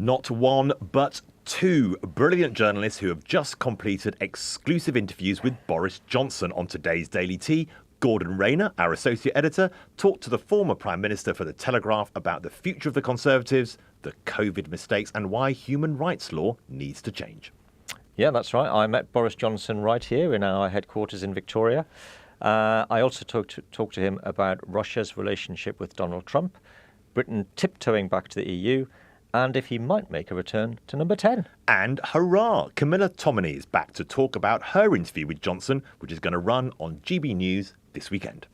Not one, but two brilliant journalists who have just completed exclusive interviews with Boris Johnson on today's Daily Tea. Gordon Rayner, our associate editor, talked to the former Prime Minister for The Telegraph about the future of the Conservatives, the COVID mistakes, and why human rights law needs to change. Yeah, that's right. I met Boris Johnson right here in our headquarters in Victoria. I also talked to him about Russia's relationship with Donald Trump, Britain tiptoeing back to the EU, and if he might make a return to number 10. And hurrah! Camilla Tominey is back to talk about her interview with Johnson, which is going to run on GB News this weekend.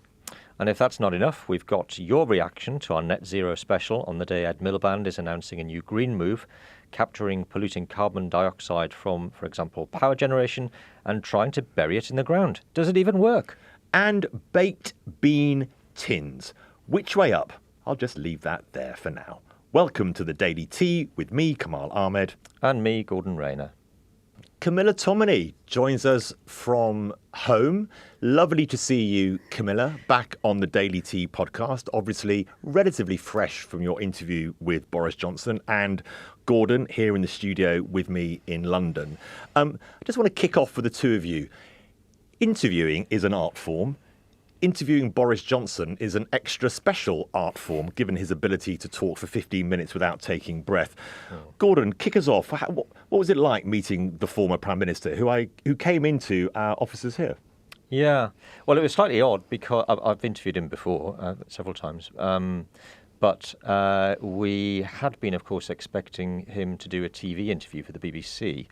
And if that's not enough, we've got your reaction to our net zero special on the day Ed Miliband is announcing a new green move, capturing polluting carbon dioxide from, for example, power generation and trying to bury it in the ground. Does it even work? And baked bean tins. Which way up? I'll just leave that there for now. Welcome to the Daily Tea with me, Kamal Ahmed. And me, Gordon Rayner. Camilla Tominey joins us from home. Lovely to see you, Camilla, back on the Daily Tea podcast. Obviously, relatively fresh from your interview with Boris Johnson, and Gordon here in the studio with me in London. I just want to kick off with the two of you. Interviewing is an art form. Interviewing Boris Johnson is an extra special art form, given his ability to talk for 15 minutes without taking breath. Oh. Gordon, kick us off. What was it like meeting the former Prime Minister who came into our offices here? Yeah, well, it was slightly odd because I've interviewed him before several times. But we had been, of course, expecting him to do a TV interview for the BBC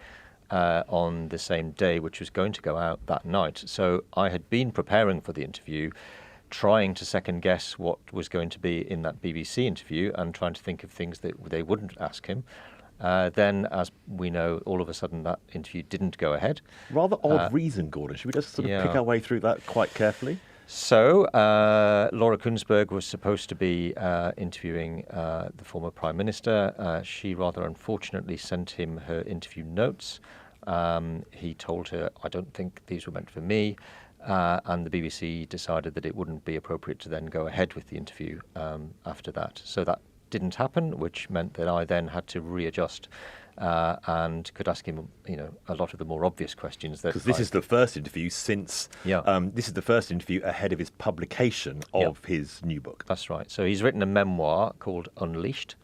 on the same day, which was going to go out that night. So I had been preparing for the interview, trying to second guess what was going to be in that BBC interview and trying to think of things that they wouldn't ask him. Then, as we know, all of a sudden that interview didn't go ahead. Rather odd reason, Gordon. Should we just sort of pick our way through that quite carefully? So, Laura Kuenssberg was supposed to be interviewing the former Prime Minister. She rather unfortunately sent him her interview notes. He told her, I don't think these were meant for me. And the BBC decided that it wouldn't be appropriate to then go ahead with the interview after that. So that didn't happen, which meant that I then had to readjust and could ask him, a lot of the more obvious questions. Because this is the first interview since, this is the first interview ahead of his publication of his new book. That's right. So he's written a memoir called Unleashed,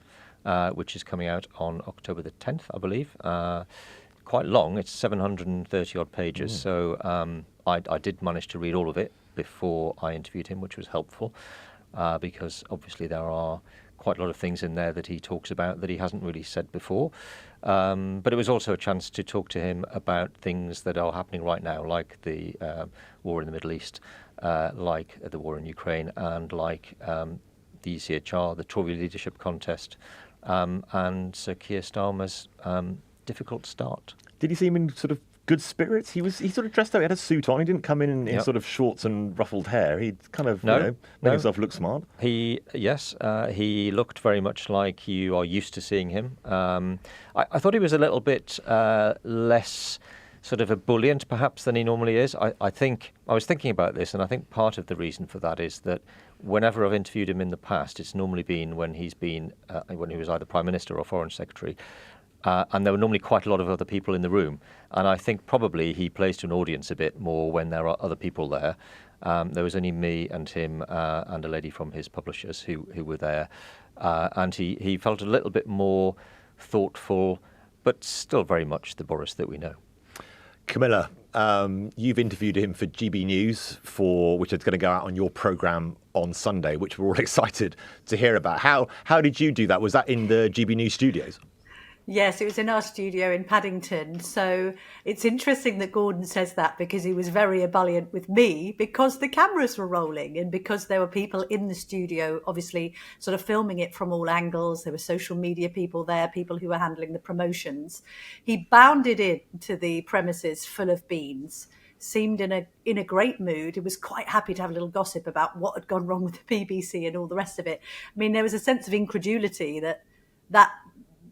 which is coming out on October the 10th, I believe. Quite long. It's 730 odd pages. So I did manage to read all of it before I interviewed him, which was helpful because obviously there are quite a lot of things in there that he talks about that he hasn't really said before. But it was also a chance to talk to him about things that are happening right now, like the war in the Middle East, like the war in Ukraine, and like the ECHR, the Tory leadership contest, and Sir Keir Starmer's difficult start. Did he seem in sort of good spirits? He sort of dressed up. He had a suit on. He didn't come in sort of shorts and ruffled hair. He kind of made himself look smart. He looked very much like you are used to seeing him. I thought he was a little bit less sort of ebullient perhaps than he normally is. I was thinking about this, and I think part of the reason for that is that whenever I've interviewed him in the past, it's normally been when he was either Prime Minister or Foreign Secretary. And there were normally quite a lot of other people in the room. And I think probably he plays to an audience a bit more when there are other people there. There was only me and him and a lady from his publishers who were there. And he felt a little bit more thoughtful, but still very much the Boris that we know. Camilla, you've interviewed him for GB News, which is going to go out on your programme on Sunday, which we're all excited to hear about. How did you do that? Was that in the GB News studios? Yes, it was in our studio in Paddington. So it's interesting that Gordon says that because he was very ebullient with me because the cameras were rolling and because there were people in the studio, obviously sort of filming it from all angles. There were social media people there, people who were handling the promotions. He bounded into the premises full of beans, seemed in a great mood. He was quite happy to have a little gossip about what had gone wrong with the BBC and all the rest of it. I mean, there was a sense of incredulity that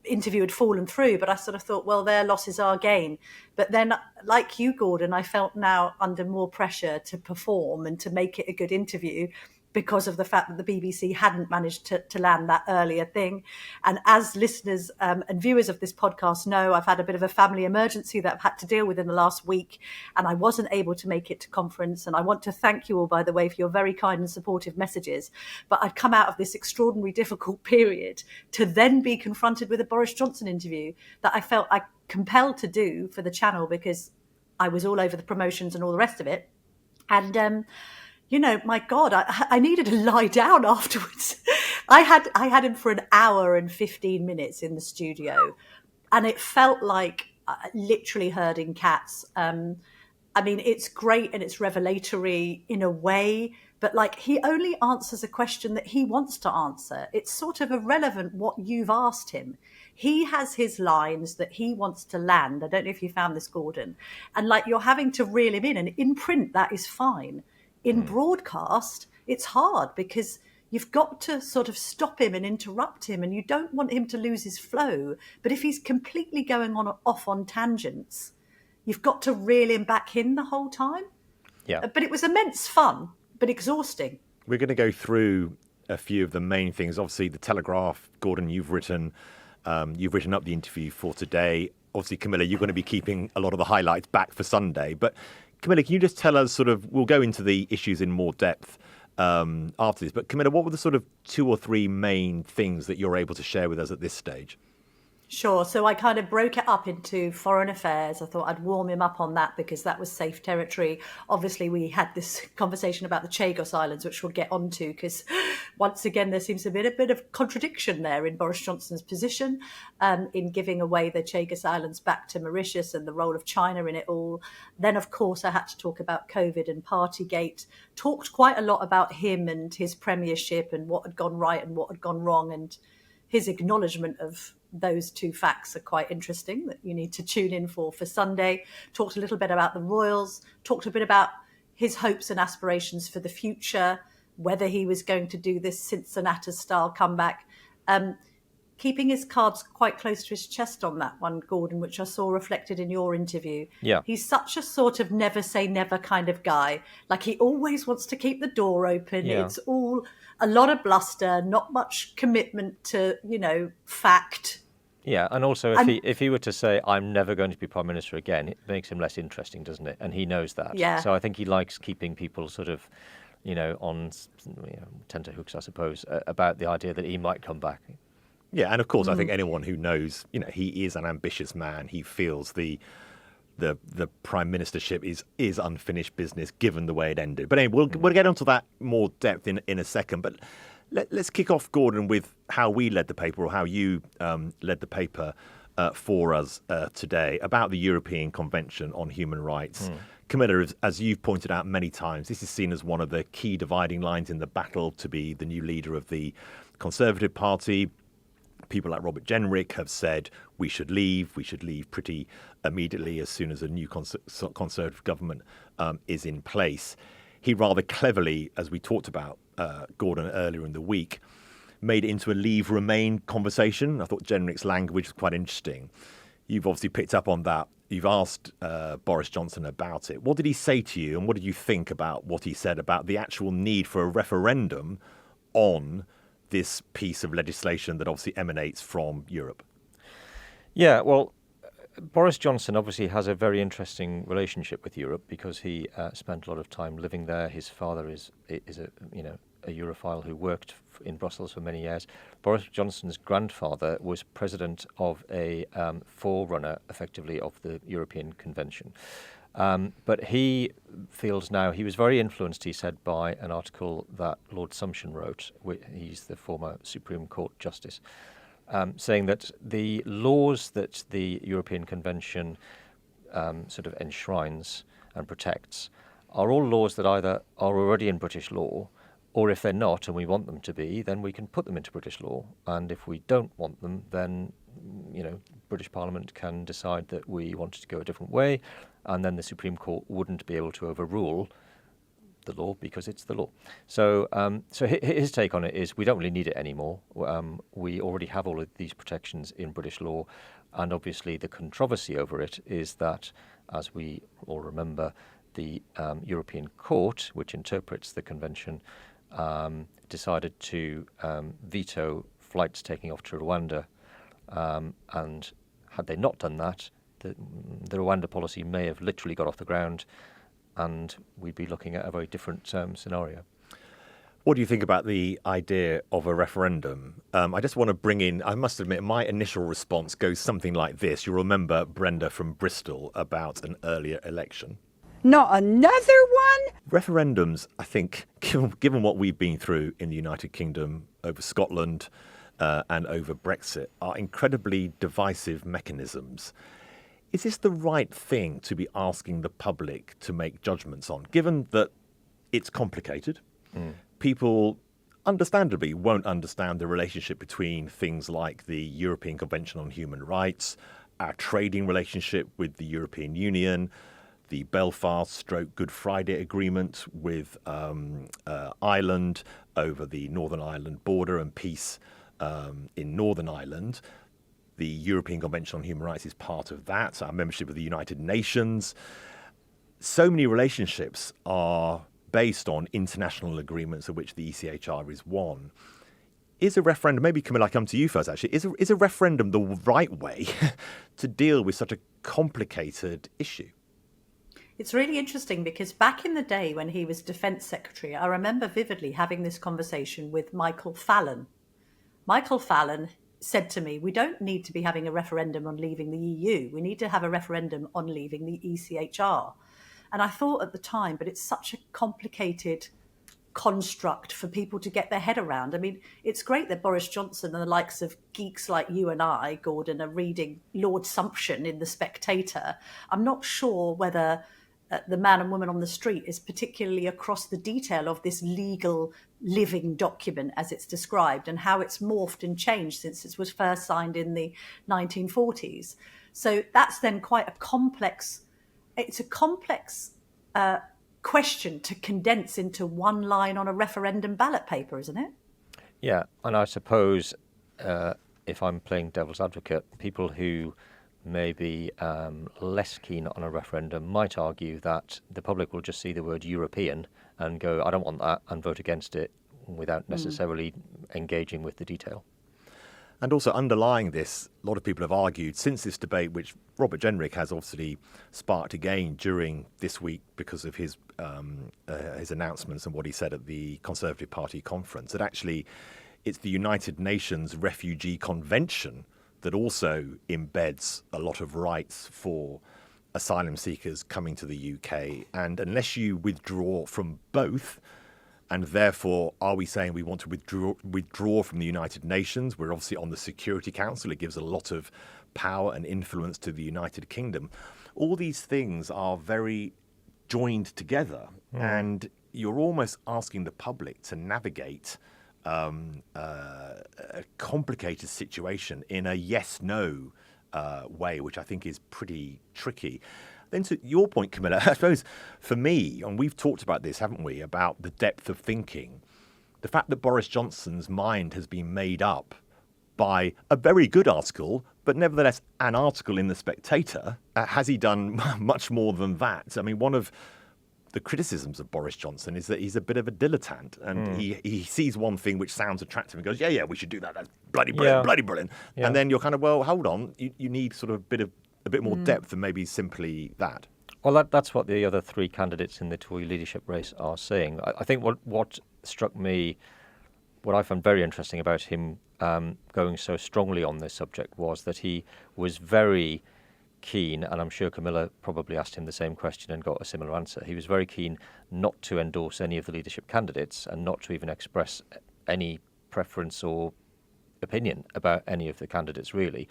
interview had fallen through, but I sort of thought, well, their loss is our gain. But then, like you, Gordon, I felt now under more pressure to perform and to make it a good interview. because of the fact that the BBC hadn't managed to land that earlier thing. And as listeners and viewers of this podcast know, I've had a bit of a family emergency that I've had to deal with in the last week, and I wasn't able to make it to conference. And I want to thank you all, by the way, for your very kind and supportive messages. But I'd come out of this extraordinarily difficult period to then be confronted with a Boris Johnson interview that I felt I compelled to do for the channel because I was all over the promotions and all the rest of it. And, my God, I needed to lie down afterwards. I had him for an hour and 15 minutes in the studio, and it felt like literally herding cats. It's great and it's revelatory in a way, but he only answers a question that he wants to answer. It's sort of irrelevant what you've asked him. He has his lines that he wants to land. I don't know if you found this, Gordon. And you're having to reel him in. And in print, that is fine. In broadcast, it's hard because you've got to sort of stop him and interrupt him, and you don't want him to lose his flow. But if he's completely going off on tangents, you've got to reel him back in the whole time. Yeah. But it was immense fun, but exhausting. We're going to go through a few of the main things. Obviously, the Telegraph, Gordon, you've written up the interview for today. Obviously, Camilla, you're going to be keeping a lot of the highlights back for Sunday. But Camilla, can you just tell us we'll go into the issues in more depth after this. But Camilla, what were the sort of 2 or 3 main things that you're able to share with us at this stage? Sure. So I kind of broke it up into foreign affairs. I thought I'd warm him up on that because that was safe territory. Obviously, we had this conversation about the Chagos Islands, which we'll get onto because once again, there seems to be a bit of contradiction there in Boris Johnson's position in giving away the Chagos Islands back to Mauritius and the role of China in it all. Then, of course, I had to talk about COVID and Partygate. Talked quite a lot about him and his premiership and what had gone right and what had gone wrong, and his acknowledgement of those 2 facts are quite interesting that you need to tune in for Sunday. Talked a little bit about the Royals, talked a bit about his hopes and aspirations for the future, whether he was going to do this Cincinnati-style comeback. Keeping his cards quite close to his chest on that one, Gordon, which I saw reflected in your interview. Yeah. He's such a sort of never say never kind of guy. He always wants to keep the door open. Yeah. It's all a lot of bluster, not much commitment to, fact. Yeah, and also if he were to say, I'm never going to be Prime Minister again, it makes him less interesting, doesn't it? And he knows that. Yeah. So I think he likes keeping people sort of, on tenterhooks, I suppose, about the idea that he might come back. Yeah, and of course, I think anyone who knows, he is an ambitious man. He feels the prime ministership is unfinished business, given the way it ended. But anyway, we'll get onto that more depth in a second. But let's kick off, Gordon, with how we led the paper, or how you led the paper for us today about the European Convention on Human Rights. Camilla, as you've pointed out many times, this is seen as one of the key dividing lines in the battle to be the new leader of the Conservative Party. People like Robert Jenrick have said we should leave pretty immediately as soon as a new Conservative government is in place. He rather cleverly, as we talked about, Gordon, earlier in the week, made it into a Leave Remain conversation. I thought Jenrick's language was quite interesting. You've obviously picked up on that. You've asked Boris Johnson about it. What did he say to you, and what did you think about what he said about the actual need for a referendum on this piece of legislation that obviously emanates from Europe? Yeah, well, Boris Johnson obviously has a very interesting relationship with Europe because he spent a lot of time living there. His father is a Europhile who worked in Brussels for many years. Boris Johnson's grandfather was president of a forerunner, effectively, of the European Convention. But he feels now, he was very influenced, he said, by an article that Lord Sumption wrote. He's the former Supreme Court Justice, saying that the laws that the European Convention sort of enshrines and protects are all laws that either are already in British law, or if they're not and we want them to be, then we can put them into British law. And if we don't want them, then British Parliament can decide that we wanted to go a different way, and then the Supreme Court wouldn't be able to overrule the law because it's the law. So his take on it is we don't really need it anymore. We already have all of these protections in British law, and obviously the controversy over it is that, as we all remember, the European Court, which interprets the Convention, decided to veto flights taking off to Rwanda. And had they not done that, the Rwanda policy may have literally got off the ground, and we'd be looking at a very different scenario. What do you think about the idea of a referendum? I just want to bring in, I must admit, my initial response goes something like this. You'll remember Brenda from Bristol about an earlier election. Not another one? Referendums, I think, given what we've been through in the United Kingdom over Scotland and over Brexit, are incredibly divisive mechanisms. Is this the right thing to be asking the public to make judgments on, given that it's complicated? People understandably won't understand the relationship between things like the European Convention on Human Rights, our trading relationship with the European Union, the Belfast/Good Friday Agreement with Ireland over the Northern Ireland border and peace in Northern Ireland. The European Convention on Human Rights is part of that, our membership of the United Nations. So many relationships are based on international agreements, of which the ECHR is one. Is a referendum, maybe Camilla, I come to you first actually, is a referendum the right way to deal with such a complicated issue? It's really interesting because back in the day when he was Defence Secretary, I remember vividly having this conversation with Michael Fallon. Michael Fallon said to me, we don't need to be having a referendum on leaving the EU. We need to have a referendum on leaving the ECHR. And I thought at the time, but it's such a complicated construct for people to get their head around. I mean, it's great that Boris Johnson and the likes of geeks like you and I, Gordon, are reading Lord Sumption in The Spectator. I'm not sure whether the man and woman on the street is particularly across the detail of this legal living document as it's described and how it's morphed and changed since it was first signed in the 1940s. So that's then quite a complex, it's a complex question to condense into one line on a referendum ballot paper, isn't it? Yeah, and I suppose if I'm playing devil's advocate, people who may be less keen on a referendum might argue that the public will just see the word European and go, I don't want that, and vote against it without necessarily engaging with the detail. And also underlying this, a lot of people have argued since this debate, which Robert Jenrick has obviously sparked again during this week because of his announcements and what he said at the Conservative Party conference, that actually it's the United Nations Refugee Convention that also embeds a lot of rights for asylum seekers coming to the UK. And unless you withdraw from both, and therefore, are we saying we want to withdraw from the United Nations? We're obviously on the Security Council. It gives a lot of power and influence to the United Kingdom. All these things are very joined together. And you're almost asking the public to navigate a complicated situation in a yes-no way, which I think is pretty tricky. Then to your point, Camilla, I suppose for me, and we've talked about this, haven't we, about the depth of thinking, the fact that Boris Johnson's mind has been made up by a very good article, but nevertheless an article in The Spectator. Has he done much more than that? I mean, one of the criticisms of Boris Johnson is that he's a bit of a dilettante, and he sees one thing which sounds attractive and goes, yeah, we should do that. That's bloody brilliant, bloody brilliant. Yeah. And then you're kind of, well, hold on, you need sort of a bit more depth than maybe simply that. Well, that's what the other three candidates in the Tory leadership race are saying. I think what struck me, what I found very interesting about him going so strongly on this subject was that he was very keen, and I'm sure Camilla probably asked him the same question and got a similar answer. He was very keen not to endorse any of the leadership candidates and not to even express any preference or opinion about any of the candidates, really.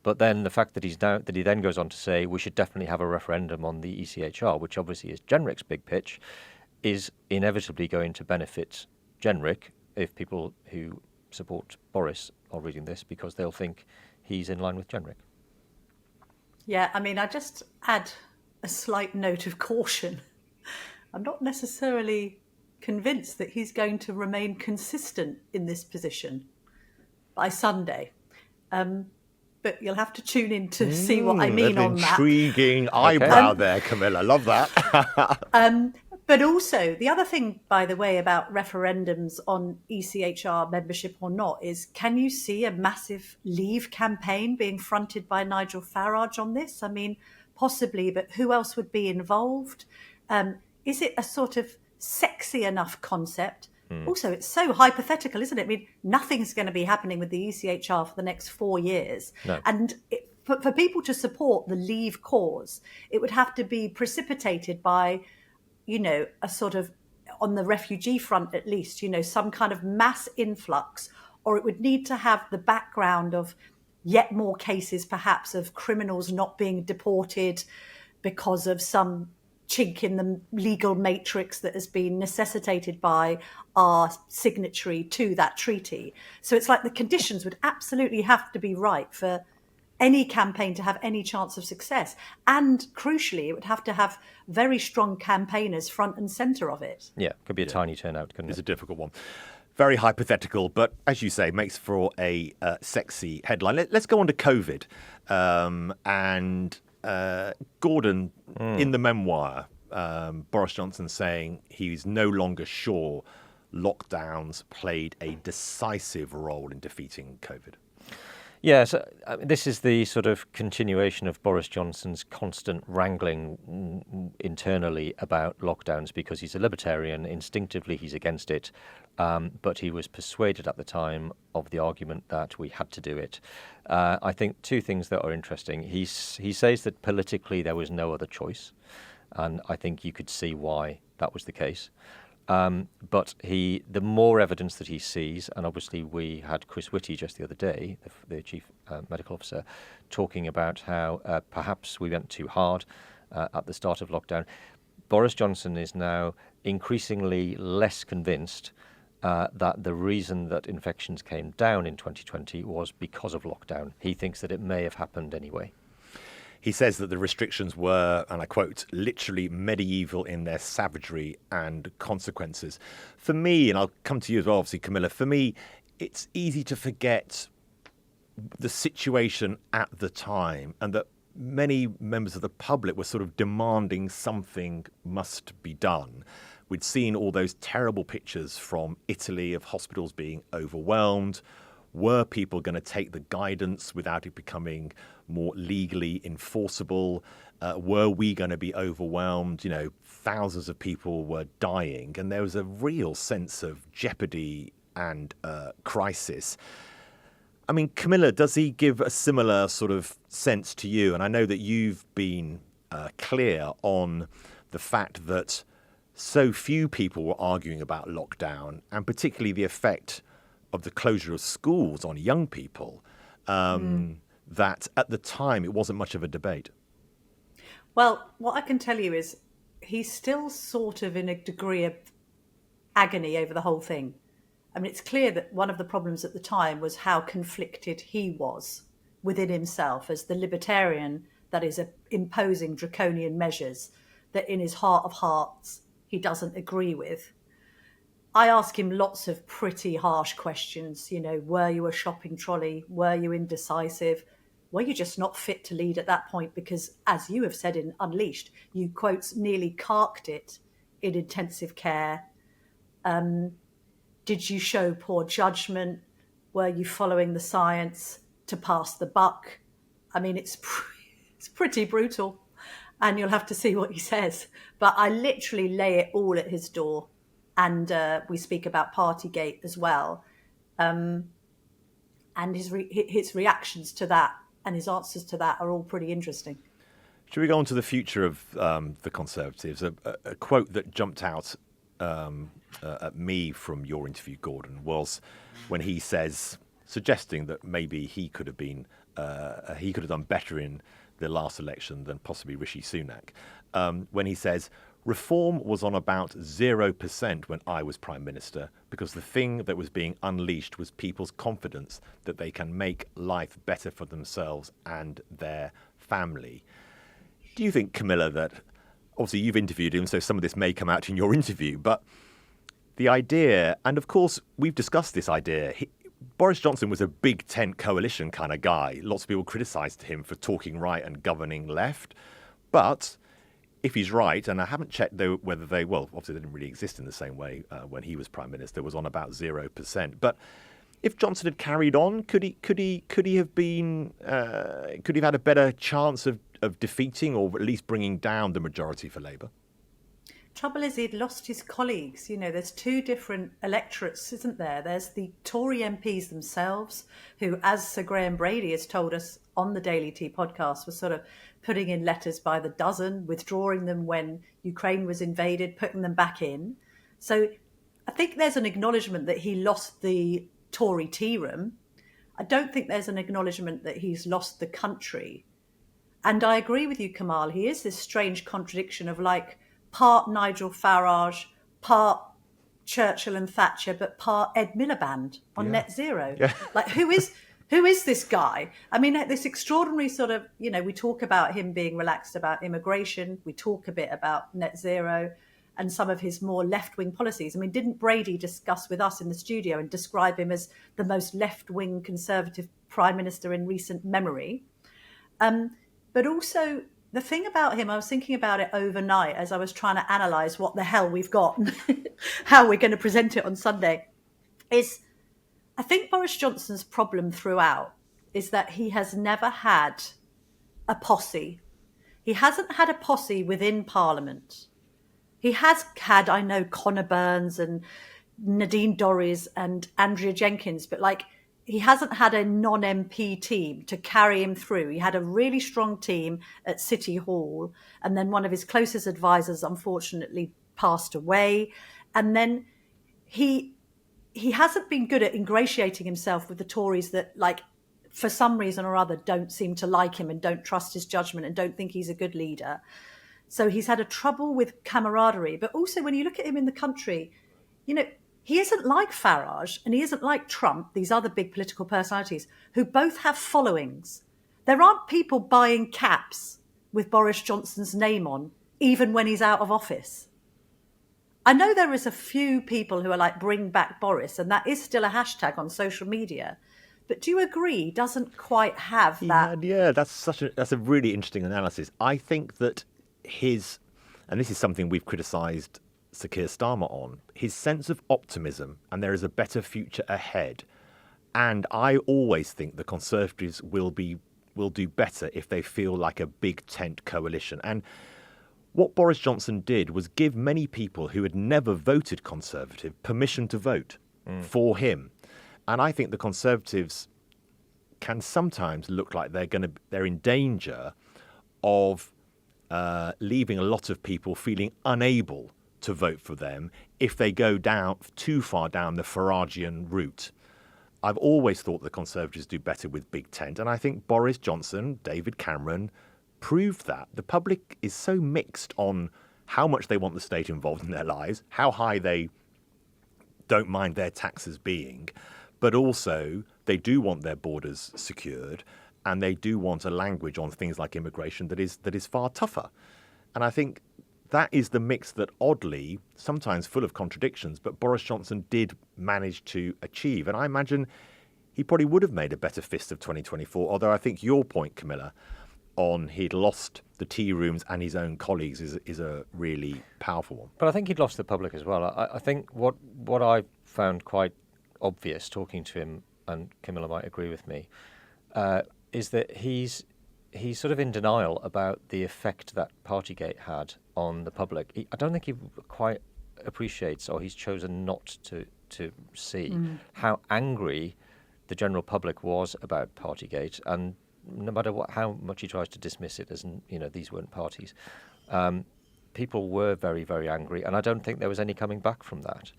But then the fact that he then goes on to say we should definitely have a referendum on the ECHR, which obviously is Jenrick's big pitch, is inevitably going to benefit Jenrick if people who support Boris are reading this, because they'll think he's in line with Jenrick. Yeah, I mean, I just add a slight note of caution. I'm not necessarily convinced that he's going to remain consistent in this position by Sunday. But you'll have to tune in to see what I mean on that. Intriguing eyebrow there, Camilla. Love that. But also, the other thing, by the way, about referendums on ECHR membership or not is, can you see a massive Leave campaign being fronted by Nigel Farage on this? I mean, possibly, but who else would be involved? Is it a sort of sexy enough concept? Also, it's so hypothetical, isn't it? I mean, nothing's going to be happening with the ECHR for the next 4 years. No. And for people to support the Leave cause, it would have to be precipitated by, a sort of, on the refugee front at least, some kind of mass influx, or it would need to have the background of yet more cases perhaps of criminals not being deported because of some chink in the legal matrix that has been necessitated by our signatory to that treaty. So it's like the conditions would absolutely have to be right for any campaign to have any chance of success. And crucially, it would have to have very strong campaigners front and centre of it. Yeah, could be a tiny turnout, couldn't It's it? a difficult one. Very hypothetical, but as you say, makes for a sexy headline. Let's go on to COVID. Gordon, in the memoir, Boris Johnson saying he's no longer sure lockdowns played a decisive role in defeating COVID. Yeah, so this is the sort of continuation of Boris Johnson's constant wrangling internally about lockdowns, because he's a libertarian. Instinctively, he's against it. But he was persuaded at the time of the argument that we had to do it. I think two things that are interesting. He says that politically there was no other choice. And I think you could see why that was the case. But the more evidence that he sees, and obviously we had Chris Whitty just the other day, the chief medical officer, talking about how perhaps we went too hard at the start of lockdown. Boris Johnson is now increasingly less convinced that the reason that infections came down in 2020 was because of lockdown. He thinks that it may have happened anyway. He says that the restrictions were, and I quote, literally medieval in their savagery and consequences. For me, and I'll come to you as well, obviously, Camilla, for me, it's easy to forget the situation at the time, and that many members of the public were sort of demanding something must be done. We'd seen all those terrible pictures from Italy of hospitals being overwhelmed. Were people going to take the guidance without it becoming more legally enforceable? Were we going to be overwhelmed? Thousands of people were dying, and there was a real sense of jeopardy and crisis. I mean, Camilla, does he give a similar sort of sense to you? And I know that you've been clear on the fact that so few people were arguing about lockdown, and particularly the effect of the closure of schools on young people, that at the time it wasn't much of a debate. Well, what I can tell you is he's still sort of in a degree of agony over the whole thing. I mean, it's clear that one of the problems at the time was how conflicted he was within himself as the libertarian that is imposing draconian measures that in his heart of hearts he doesn't agree with. I ask him lots of pretty harsh questions. Were you a shopping trolley? Were you indecisive? Were you just not fit to lead at that point? Because, as you have said in Unleashed, you, quotes, nearly carked it in intensive care. Did you show poor judgment? Were you following the science to pass the buck? I mean, it's pretty brutal, and you'll have to see what he says. But I literally lay it all at his door. And we speak about Partygate as well. And his reactions to that and his answers to that are all pretty interesting. Should we go on to the future of the Conservatives? A quote that jumped out at me from your interview, Gordon, was when he says, suggesting that maybe he could have done better in the last election than possibly Rishi Sunak, when he says, "Reform was on about 0% when I was Prime Minister, because the thing that was being unleashed was people's confidence that they can make life better for themselves and their family." Do you think, Camilla, that obviously you've interviewed him, so some of this may come out in your interview, but the idea, and of course we've discussed this idea, Boris Johnson was a big tent coalition kind of guy. Lots of people criticised him for talking right and governing left, but if he's right, and I haven't checked though whether obviously they didn't really exist in the same way when he was Prime Minister, was on about 0%. But if Johnson had carried on, could he have been could he have had a better chance of defeating or at least bringing down the majority for Labour? Trouble is, he'd lost his colleagues. There's two different electorates, isn't there? There's the Tory MPs themselves, who, as Sir Graham Brady has told us on the Daily Tea podcast, was sort of putting in letters by the dozen, withdrawing them when Ukraine was invaded, putting them back in. So I think there's an acknowledgement that he lost the Tory tea room. I don't think there's an acknowledgement that he's lost the country. And I agree with you, Kamal. He is this strange contradiction of part Nigel Farage, part Churchill and Thatcher, but part Ed Miliband on net zero. Yeah. Who is this guy? I mean, this extraordinary sort of, we talk about him being relaxed about immigration. We talk a bit about net zero and some of his more left-wing policies. I mean, didn't Brady discuss with us in the studio and describe him as the most left-wing Conservative Prime Minister in recent memory? But also, the thing about him, I was thinking about it overnight as I was trying to analyse what the hell we've got and how we're going to present it on Sunday, is I think Boris Johnson's problem throughout is that he has never had a posse. He hasn't had a posse within Parliament. He has had, I know, Conor Burns and Nadine Dorries and Andrea Jenkins, but he hasn't had a non-MP team to carry him through. He had a really strong team at City Hall, and then one of his closest advisors unfortunately passed away. And then he hasn't been good at ingratiating himself with the Tories that, for some reason or other, don't seem to like him and don't trust his judgment and don't think he's a good leader. So he's had a trouble with camaraderie. But also when you look at him in the country, he isn't like Farage and he isn't like Trump, these other big political personalities who both have followings. There aren't people buying caps with Boris Johnson's name on, even when he's out of office. I know there is a few people who are bring back Boris, and that is still a hashtag on social media. But do you agree he doesn't quite have that? Yeah, that's a really interesting analysis. I think that and this is something we've criticised Sir Keir Starmer on, his sense of optimism and there is a better future ahead. And I always think the Conservatives will do better if they feel like a big tent coalition. And what Boris Johnson did was give many people who had never voted Conservative permission to vote for him. And I think the Conservatives can sometimes look like they're in danger of leaving a lot of people feeling unable to vote for them if they go down too far down the Faragian route. I've always thought the Conservatives do better with big tent, and I think Boris Johnson, David Cameron proved that. The public is so mixed on how much they want the state involved in their lives, how high they don't mind their taxes being, but also they do want their borders secured, and they do want a language on things like immigration that is far tougher. And I think that is the mix that, oddly, sometimes full of contradictions, but Boris Johnson did manage to achieve. And I imagine he probably would have made a better fist of 2024, although I think your point, Camilla, on he'd lost the tea rooms and his own colleagues is a really powerful one. But I think he'd lost the public as well. I think what I found quite obvious talking to him, and Camilla might agree with me, is that he's sort of in denial about the effect that Partygate had on the public. I don't think he quite appreciates, or he's chosen not to see how angry the general public was about Partygate, and no matter how much he tries to dismiss it as, these weren't parties, people were very, very angry, and I don't think there was any coming back from that.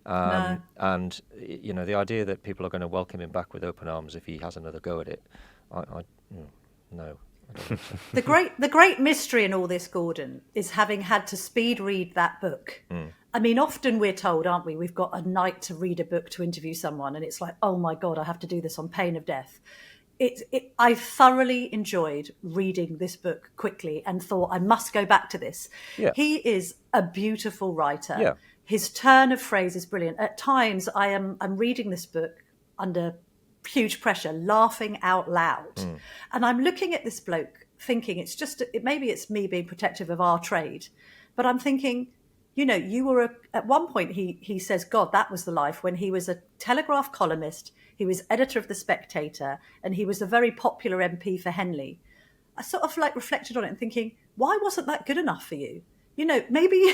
No. And the idea that people are going to welcome him back with open arms if he has another go at it, no. The great mystery in all this, Gordon, is having had to speed read that book. I mean, often we're told, aren't we, we've got a night to read a book to interview someone, and it's like, oh my God, I have to do this on pain of death. I thoroughly enjoyed reading this book quickly and thought I must go back to this. Yeah. He is a beautiful writer. Yeah. His turn of phrase is brilliant. At times I'm reading this book under huge pressure, laughing out loud. And I'm looking at this bloke thinking maybe it's me being protective of our trade, but I'm thinking, you were at one point, he says, God, that was the life, when he was a Telegraph columnist, he was editor of The Spectator, and he was a very popular MP for Henley. I sort of reflected on it and thinking, why wasn't that good enough for you? Maybe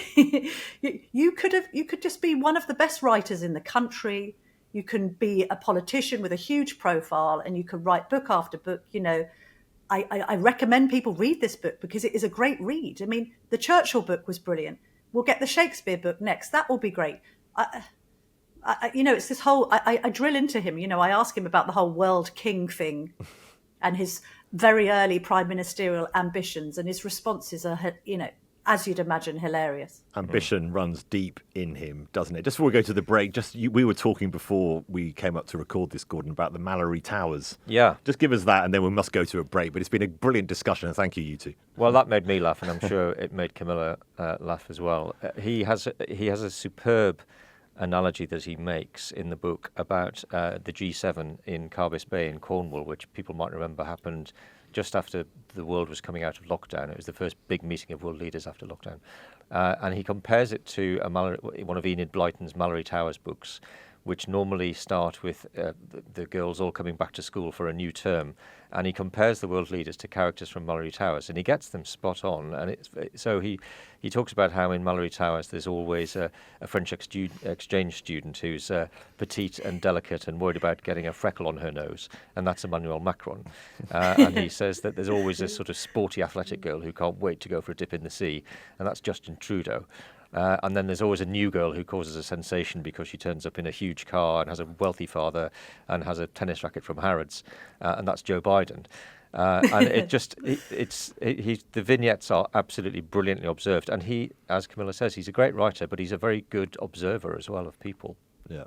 you could just be one of the best writers in the country. You can be a politician with a huge profile, and you can write book after book. I recommend people read this book because it is a great read. I mean, the Churchill book was brilliant. We'll get the Shakespeare book next. That will be great. It's this whole, I drill into him. I ask him about the whole world king thing and his very early prime ministerial ambitions, and his responses are, as you'd imagine, hilarious. Ambition runs deep in him, doesn't it? Just before we go to the break, we were talking before we came up to record this, Gordon, about the Mallory Towers. Yeah. Just give us that, and then we must go to a break. But it's been a brilliant discussion, and thank you two. Well, that made me laugh, and I'm sure it made Camilla laugh as well. He has a superb analogy that he makes in the book about the G7 in Carbis Bay in Cornwall, which people might remember happened just after the world was coming out of lockdown. It was the first big meeting of world leaders after lockdown. And he compares it to one of Enid Blyton's Mallory Towers books, which normally start with the girls all coming back to school for a new term. And he compares the world leaders to characters from Mallory Towers, and he gets them spot on. And so he talks about how in Mallory Towers there's always a French exchange student who's petite and delicate and worried about getting a freckle on her nose, and that's Emmanuel Macron. And he says that there's always a sort of sporty athletic girl who can't wait to go for a dip in the sea, and that's Justin Trudeau. And then there's always a new girl who causes a sensation because she turns up in a huge car and has a wealthy father and has a tennis racket from Harrods, and that's Joe Biden. And the vignettes are absolutely brilliantly observed. And he, as Camilla says, he's a great writer, but he's a very good observer as well of people. Yeah.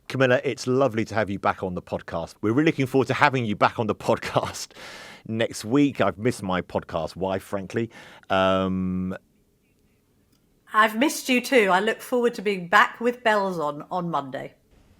Camilla, it's lovely to have you back on the podcast. We're really looking forward to having you back on the podcast next week. I've missed my podcast wife, frankly. I've missed you too. I look forward to being back with bells on Monday.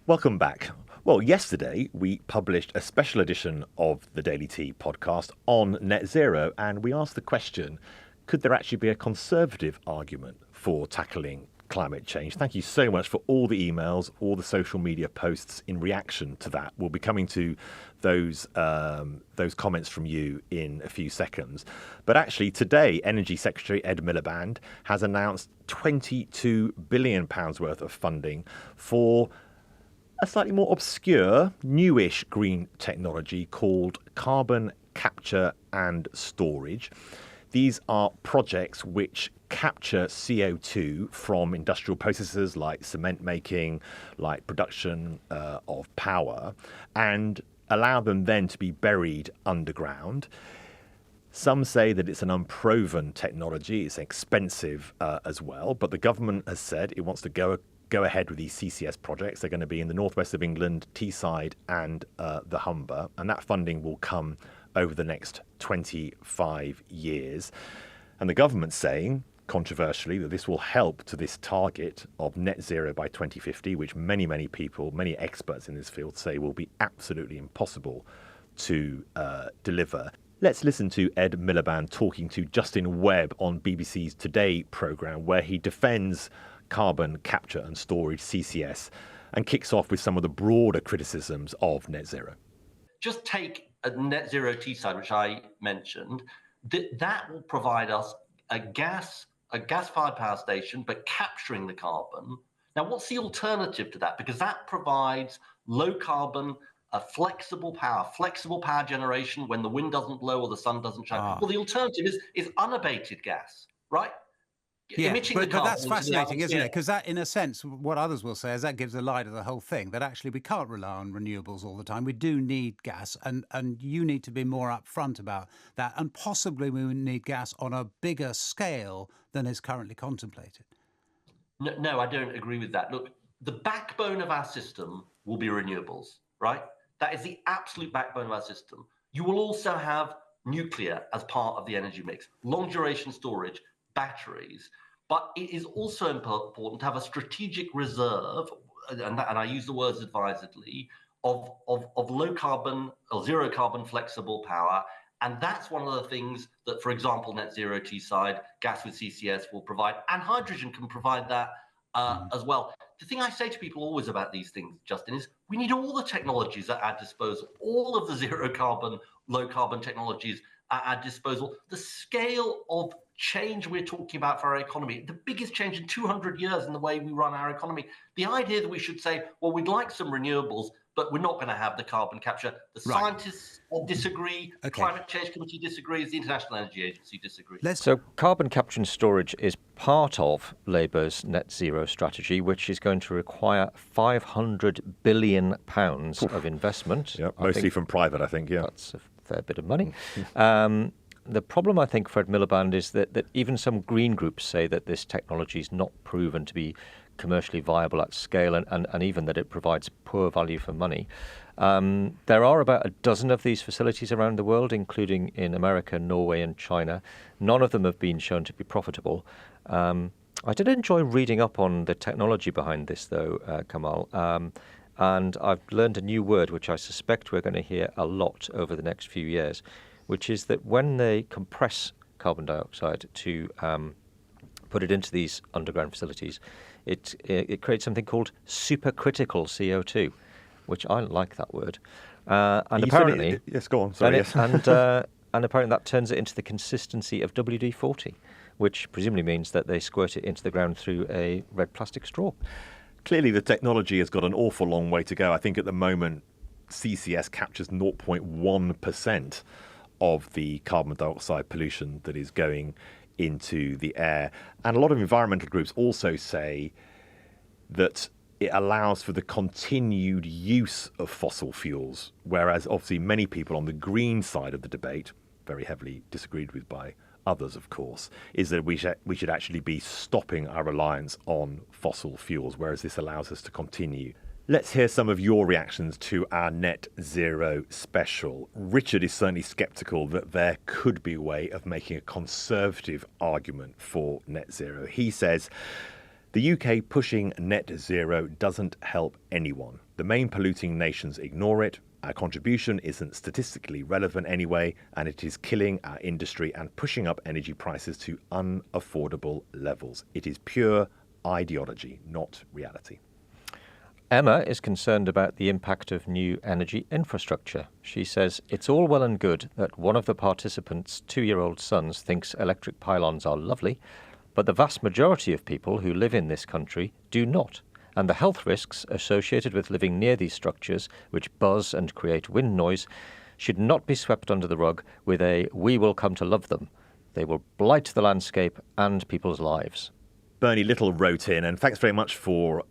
Welcome back. Well, yesterday we published a special edition of the Daily Tea podcast on net zero, and we asked the question, could there actually be a conservative argument for tackling climate change? Thank you so much for all the emails, all the social media posts in reaction to that. We'll be coming to those comments from you in a few seconds. But actually today, Energy Secretary Ed Miliband has announced £22 billion worth of funding for a slightly more obscure, newish green technology called carbon capture and storage. These are projects which capture CO2 from industrial processes like cement making, like production of power, and allow them then to be buried underground. Some say that it's an unproven technology. It's expensive as well, but the government has said it wants to go ahead with these CCS projects. They're going to be in the northwest of England, Teesside and the Humber, and that funding will come over the next 25 years. And the government's saying, controversially, that this will help to this target of net zero by 2050, which many people, many experts in this field say will be absolutely impossible to deliver. Let's listen to Ed Miliband talking to Justin Webb on BBC's Today programme, where he defends carbon capture and storage, CCS, and kicks off with some of the broader criticisms of net zero. Just take a net zero Teesside, which I mentioned, that will provide us a gas-fired power station, but capturing the carbon. Now, what's the alternative to that? Because that provides low carbon, flexible power generation when the wind doesn't blow or the sun doesn't shine. Well, the alternative is unabated gas, right? Yeah, but that's fascinating, isn't it? Because that, in a sense, what others will say is that gives a lie to the whole thing, that actually we can't rely on renewables all the time. We do need gas, and you need to be more upfront about that. And possibly we need gas on a bigger scale than is currently contemplated. No, I don't agree with that. Look, the backbone of our system will be renewables, right? That is the absolute backbone of our system. You will also have nuclear as part of the energy mix, long duration storage, batteries, but it is also important to have a strategic reserve, and I use the words advisedly, of low carbon or zero carbon flexible power. And that's one of the things that, for example, Net Zero Teesside, gas with CCS will provide, and hydrogen can provide that as well. The thing I say to people always about these things, Justin, is we need all the technologies at our disposal, all of the zero carbon, low carbon technologies at our disposal. The scale of change we're talking about for our economy, the biggest change in 200 years in the way we run our economy. The idea that we should say, well, we'd like some renewables, but we're not going to have the carbon capture. The scientists disagree, the Climate Change Committee disagrees, the International Energy Agency disagrees. So carbon capture and storage is part of Labour's net zero strategy, which is going to require £500 billion of investment. Yeah, mostly from private, I think, yeah. That's a fair bit of money. The problem, I think, for Ed Miliband is that even some green groups say that this technology is not proven to be commercially viable at scale and even that it provides poor value for money. There are about a dozen of these facilities around the world, including in America, Norway and China. None of them have been shown to be profitable. I did enjoy reading up on the technology behind this, though, Kamal. And I've learned a new word, which I suspect we're going to hear a lot over the next few years, which is that when they compress carbon dioxide to put it into these underground facilities, it creates something called supercritical CO2, which I like that word. And apparently, yes, go on. Sorry, yes. And apparently that turns it into the consistency of WD-40, which presumably means that they squirt it into the ground through a red plastic straw. Clearly, the technology has got an awful long way to go. I think at the moment, CCS captures 0.1% of the carbon dioxide pollution that is going into the air. And a lot of environmental groups also say that it allows for the continued use of fossil fuels, whereas obviously many people on the green side of the debate, very heavily disagreed with by others, of course, is that we should actually be stopping our reliance on fossil fuels, whereas this allows us to continue. Let's hear some of your reactions to our net zero special. Richard is certainly sceptical that there could be a way of making a conservative argument for net zero. He says, the UK pushing net zero doesn't help anyone. The main polluting nations ignore it. Our contribution isn't statistically relevant anyway, and it is killing our industry and pushing up energy prices to unaffordable levels. It is pure ideology, not reality. Emma is concerned about the impact of new energy infrastructure. She says it's all well and good that one of the participants' 2-year-old sons thinks electric pylons are lovely, but the vast majority of people who live in this country do not. And the health risks associated with living near these structures, which buzz and create wind noise, should not be swept under the rug with a "we will come to love them." They will blight the landscape and people's lives. Bernie Little wrote in, and thanks very much for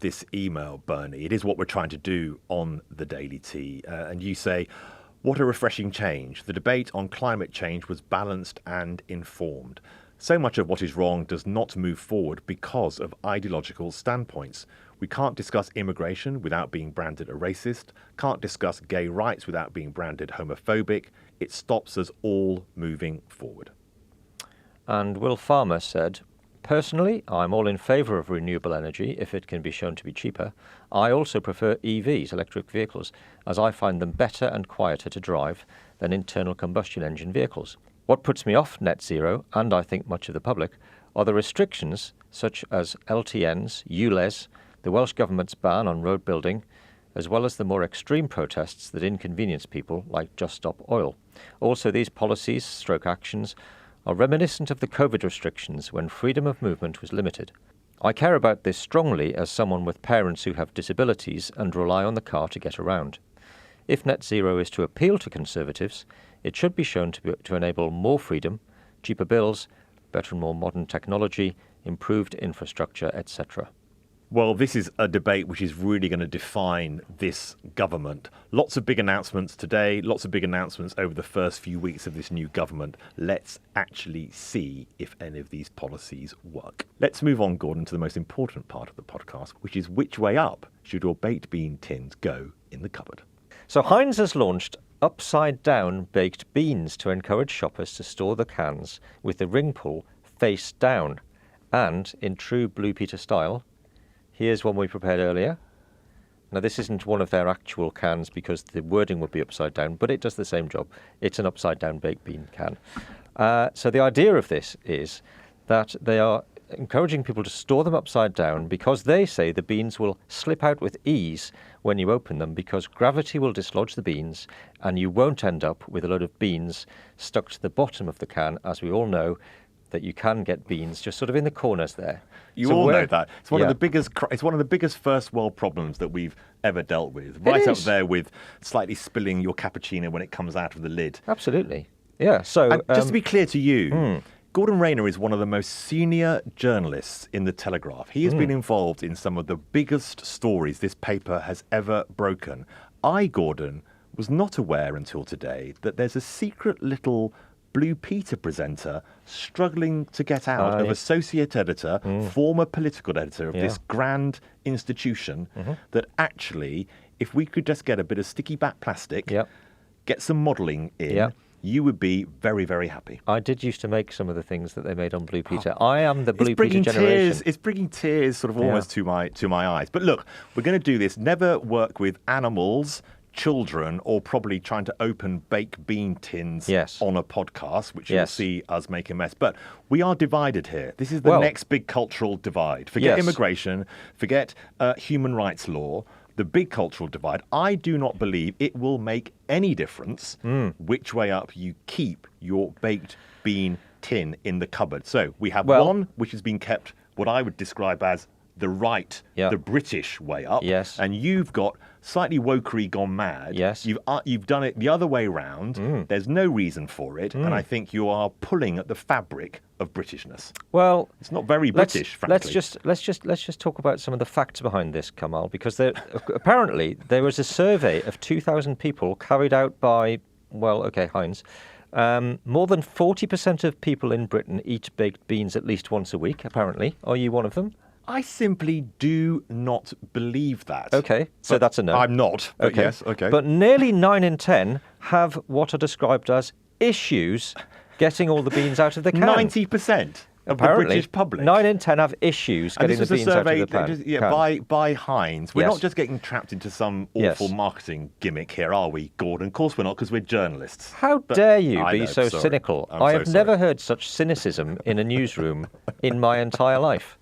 this email, Bernie. It is what we're trying to do on the Daily Tea. And you say, what a refreshing change. The debate on climate change was balanced and informed. So much of what is wrong does not move forward because of ideological standpoints. We can't discuss immigration without being branded a racist, can't discuss gay rights without being branded homophobic. It stops us all moving forward. And Will Farmer said, personally, I'm all in favour of renewable energy if it can be shown to be cheaper. I also prefer EVs, electric vehicles, as I find them better and quieter to drive than internal combustion engine vehicles. What puts me off net zero, and I think much of the public, are the restrictions such as LTNs, ULEZ, the Welsh Government's ban on road building, as well as the more extreme protests that inconvenience people like Just Stop Oil. Also, these policies, actions, are reminiscent of the COVID restrictions when freedom of movement was limited. I care about this strongly as someone with parents who have disabilities and rely on the car to get around. If net zero is to appeal to Conservatives, it should be shown to enable more freedom, cheaper bills, better and more modern technology, improved infrastructure, etc. Well, this is a debate which is really going to define this government. Lots of big announcements today, lots of big announcements over the first few weeks of this new government. Let's actually see if any of these policies work. Let's move on, Gordon, to the most important part of the podcast, which is which way up should your baked bean tins go in the cupboard? So Heinz has launched upside-down baked beans to encourage shoppers to store the cans with the ring pull face down. And, in true Blue Peter style, here's one we prepared earlier. Now, this isn't one of their actual cans because the wording would be upside down, but it does the same job. It's an upside down baked bean can. So the idea of this is that they are encouraging people to store them upside down because they say the beans will slip out with ease when you open them because gravity will dislodge the beans and you won't end up with a load of beans stuck to the bottom of the can, as we all know that you can get beans just sort of in the corners there. You all know that. It's one of the biggest. It's one of the biggest first world problems that we've ever dealt with. Right up there with slightly spilling your cappuccino when it comes out of the lid. Absolutely. Yeah. So and just to be clear to you, Gordon Rayner is one of the most senior journalists in the Telegraph. He has been involved in some of the biggest stories this paper has ever broken. I, Gordon, was not aware until today that there's a secret little Blue Peter presenter struggling to get out of associate editor, former political editor of this grand institution, that actually, if we could just get a bit of sticky back plastic, get some modelling in, you would be very, very happy. I did used to make some of the things that they made on Blue Peter. I am the Blue Peter generation. It's bringing tears sort of almost to my eyes. But look, we're going to do this. Never work with animals, children, or probably trying to open baked bean tins on a podcast, which you'll see us make a mess. But we are divided here. This is the next big cultural divide. Forget immigration, forget human rights law, the big cultural divide. I do not believe it will make any difference which way up you keep your baked bean tin in the cupboard. So we have one which has been kept what I would describe as the right, the British way up. Yes. And you've got slightly wokery gone mad. Yes. You've done it the other way round. There's no reason for it. And I think you are pulling at the fabric of Britishness. Well, it's not very British, frankly. Let's just talk about some of the facts behind this, Kamal, because apparently there was a survey of 2,000 people carried out by, Heinz. More than 40% of people in Britain eat baked beans at least once a week, apparently. Are you one of them? I simply do not believe that. Okay, so that's a no. I'm not, but okay. Yes, okay. But nearly 9 in 10 have what are described as issues getting all the beans out of the can. 90% of the British public. 9 in 10 have issues getting the beans out of the can. By Heinz. We're not just getting trapped into some awful marketing gimmick here, are we, Gordon? Of course we're not, because we're journalists. How dare you be so cynical? I have never heard such cynicism in a newsroom in my entire life.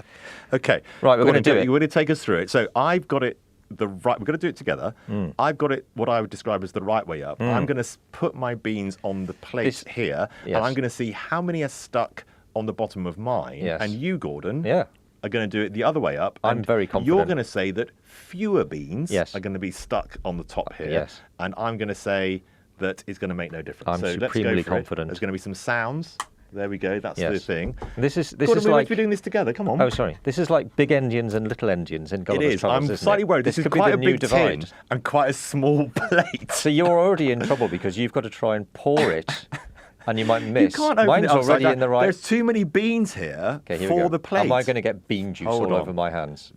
Okay. Right, we're going to do it. You're going to take us through it. So I've got it we're going to do it together. I've got it what I would describe as the right way up. I'm going to put my beans on the plate here, and I'm going to see how many are stuck on the bottom of mine. And you, Gordon, are going to do it the other way up. I'm very confident. You're going to say that fewer beans are going to be stuck on the top here. And I'm going to say that it's going to make no difference. I'm supremely confident. There's going to be some sounds. There we go. That's the thing. This is Gordon, like we must be doing this together. Come on. Oh, sorry. This is like big Indians and little Indians in Gulliver's Travels. I'm slightly worried. This is quite a big tin and quite a small plate. So you're already in trouble because you've got to try and pour it, and you might miss. You can't open Mine's it already in the right. There's too many beans here for the plate. Am I going to get bean juice all over my hands?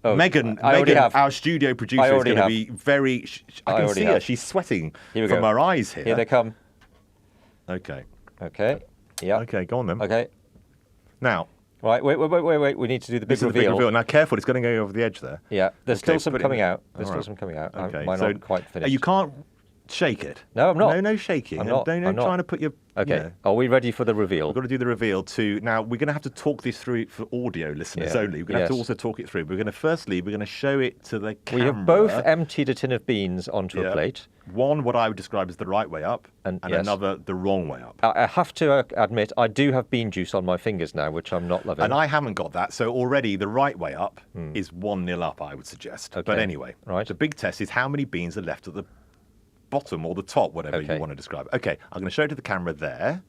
Oh, Megan, our studio producer, is going to be very. I can see her. She's sweating from her eyes here. Here they come. Okay. Yeah. Okay, go on then. Okay. Now. Right, wait. We need to do the big reveal. Now, careful, it's going to go over the edge there. Yeah, there's still some coming out. Okay, mine aren't quite finished. You can't shake it. No, I'm not. No shaking. I'm not. No trying to put your... Okay, are we ready for the reveal? We've got to do the reveal too. Now, we're going to have to talk this through for audio listeners only. We're going to have to also talk it through. We're going to show it to the camera. We have both emptied a tin of beans onto a plate. One, what I would describe as the right way up, and another, the wrong way up. I have to admit, I do have bean juice on my fingers now, which I'm not loving. And I haven't got that, so already the right way up is 1-0 up, I would suggest. Okay. But anyway, the big test is how many beans are left at the bottom or the top, whatever you want to describe. Okay, I'm going to show it to the camera there,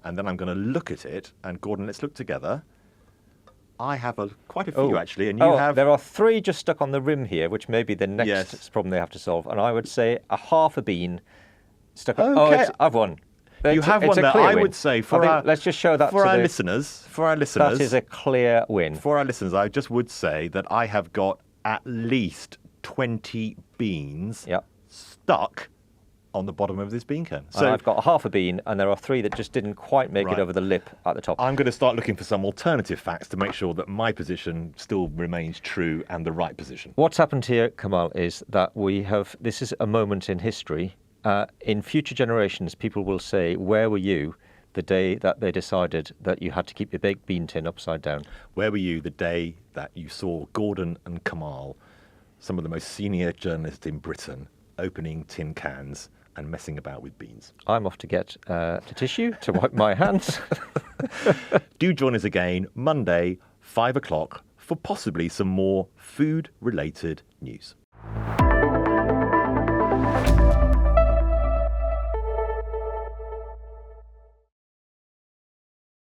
and then I'm going to look at it. And Gordon, let's look together. I have quite a few actually, and you have. There are 3 just stuck on the rim here, which may be the next problem they have to solve. And I would say a half a bean stuck. Okay. I've won. You have one there. I would say let's just show that for our listeners. For our listeners, that is a clear win. For our listeners, I just would say that I have got at least 20 beans stuck on the bottom of this bean can. So I've got half a bean, and there are 3 that just didn't quite make it over the lip at the top. I'm going to start looking for some alternative facts to make sure that my position still remains true and the right position. What's happened here, Kamal, is that this is a moment in history. In future generations, people will say, where were you the day that they decided that you had to keep your baked bean tin upside down? Where were you the day that you saw Gordon and Kamal, some of the most senior journalists in Britain, opening tin cans and messing about with beans? I'm off to get the tissue to wipe my hands. Do join us again Monday, 5 o'clock, for possibly some more food-related news.